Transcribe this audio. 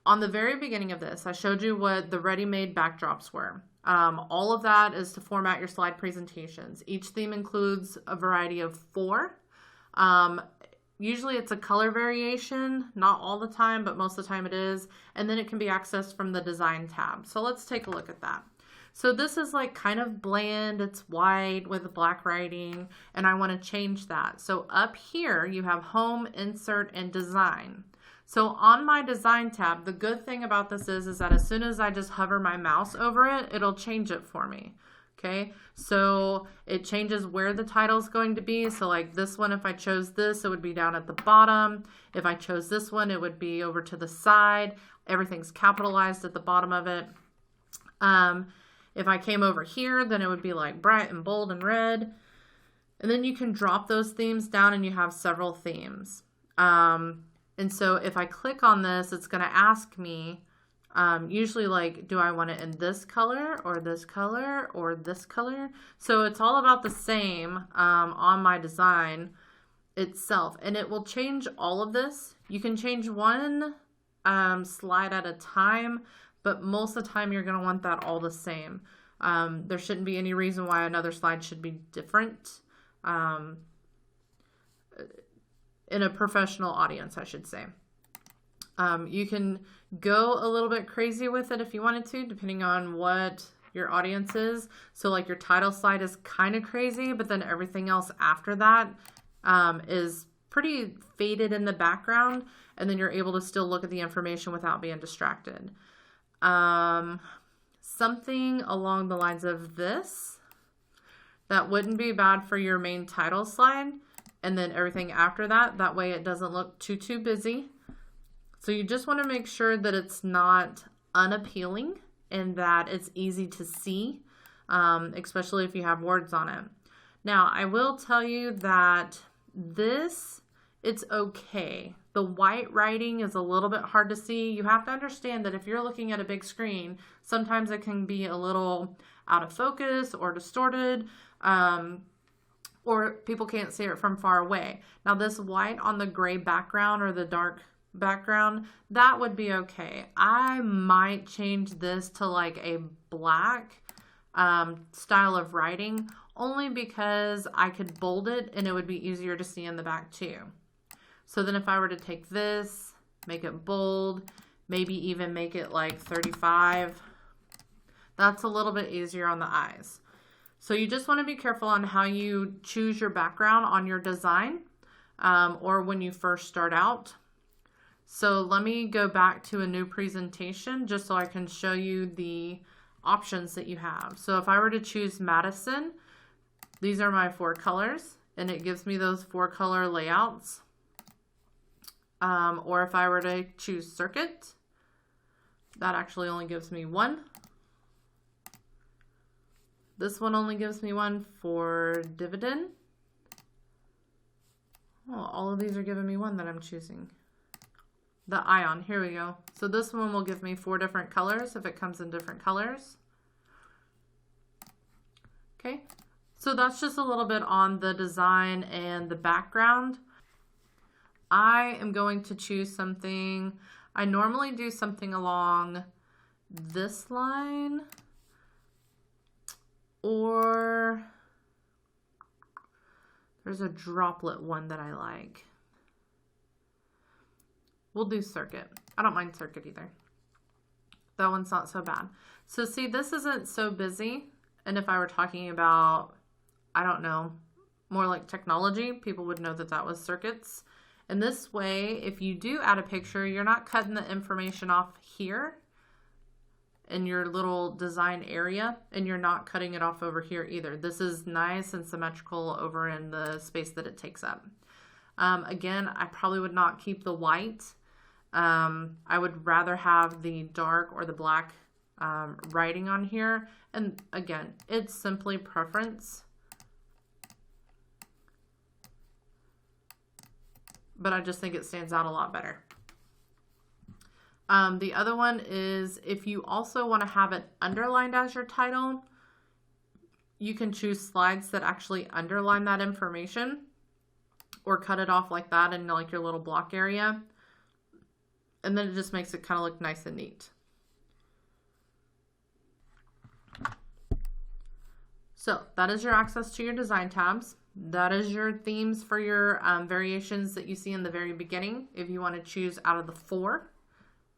On the very beginning of this, I showed you what the ready-made backdrops were. All of that is to format your slide presentations. Each theme includes a variety of 4. Usually it's a color variation, not all the time, but most of the time it is. And then it can be accessed from the design tab. So let's take a look at that. So this is like kind of bland, it's white with black writing, and I want to change that. So up here you have home, insert, and design. So on my design tab, the good thing about this is that as soon as I just hover my mouse over it, it'll change it for me. Okay, so it changes where the title is going to be. So like this one, if I chose this, it would be down at the bottom. If I chose this one, it would be over to the side. Everything's capitalized at the bottom of it. If I came over here, then it would be like bright and bold and red. And then you can drop those themes down and you have several themes. And so if I click on this, it's going to ask me, usually like, do I want it in this color or this color or this color? So it's all about the same on my design itself. And it will change all of this. You can change one slide at a time, but most of the time you're going to want that all the same. There shouldn't be any reason why another slide should be different. In a professional audience, I should say. You can go a little bit crazy with it if you wanted to, depending on what your audience is. So like your title slide is kind of crazy, but then everything else after that is pretty faded in the background, and then you're able to still look at the information without being distracted. Something along the lines of this, that wouldn't be bad for your main title slide, and then everything after that, that way it doesn't look too busy. So you just want to make sure that it's not unappealing and that it's easy to see, especially if you have words on it. Now, I will tell you that this, it's okay. The white writing is a little bit hard to see. You have to understand that if you're looking at a big screen, sometimes it can be a little out of focus or distorted, or people can't see it from far away. Now this white on the gray background or the dark background, that would be okay. I might change this to like a black style of writing, only because I could bold it and it would be easier to see in the back too. So then if I were to take this, make it bold, maybe even make it like 35, that's a little bit easier on the eyes. So you just want to be careful on how you choose your background on your design or when you first start out. So let me go back to a new presentation just so I can show you the options that you have. So if I were to choose Madison, these are my 4 colors and it gives me those 4 color layouts. Or if I were to choose circuit, that actually only gives me 1. This one only gives me 1 for dividend. Well, all of these are giving me 1 that I'm choosing. The ion, here we go. So this one will give me 4 different colors if it comes in different colors. Okay, so that's just a little bit on the design and the background. I am going to choose something. I normally do something along this line, or there's a droplet one that I like. We'll do circuit. I don't mind circuit either. That one's not so bad. So see, this isn't so busy. And if I were talking about, I don't know, more like technology, people would know that that was circuits. And this way, if you do add a picture, you're not cutting the information off here in your little design area, and you're not cutting it off over here either. This is nice and symmetrical over in the space that it takes up. Again, I probably would not keep the white. I would rather have the dark or the black writing on here. And again, it's simply preference. But I just think it stands out a lot better. The other one is if you also want to have it underlined as your title, you can choose slides that actually underline that information or cut it off like that in like your little block area. And then it just makes it kind of look nice and neat. So that is your access to your design tabs. That is your themes for your variations that you see in the very beginning. If you want to choose out of the 4,